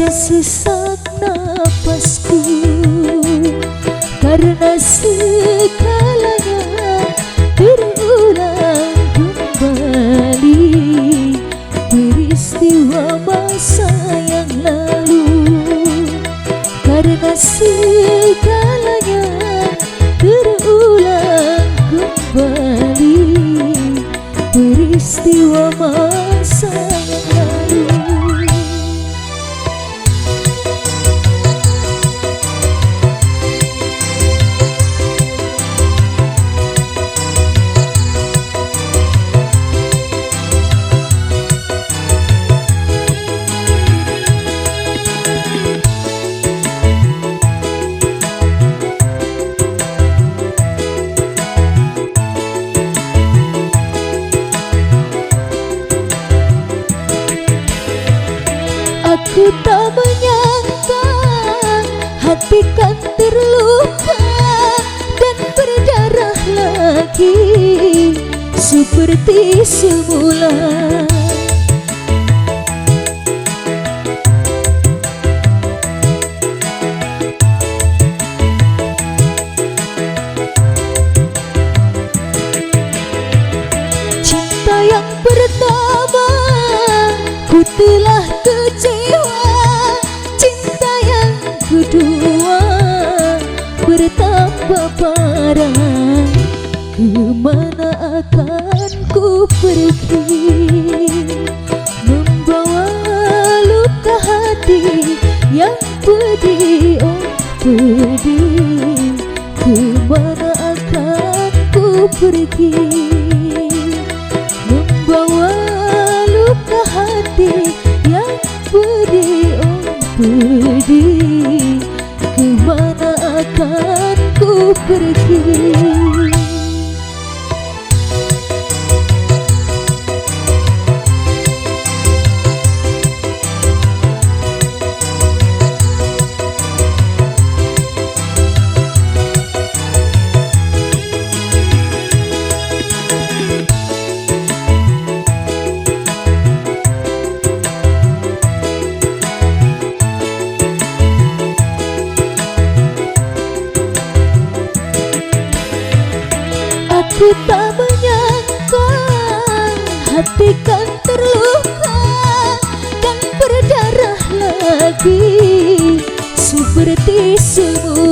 Terasa sesak napasku karena segalanya terulang kembali. Peristiwa masa yang lalu, karena segalanya terulang kembali. Peristiwa masa yang lalu. Aku tak menyangka hati kan terluka dan berdarah lagi seperti semula. Cinta yang pertama ku telah kecewa, cinta yang kedua bertambah parah. Kemana akan ku pergi, membawa luka hati yang pedih, oh pedih. Kemana akan ku pergi, membawa luka hati yang pedih, oh pedih. Kemana akan ku pergi? Aku tak menyangka hati kan terluka dan berdarah lagi seperti semula.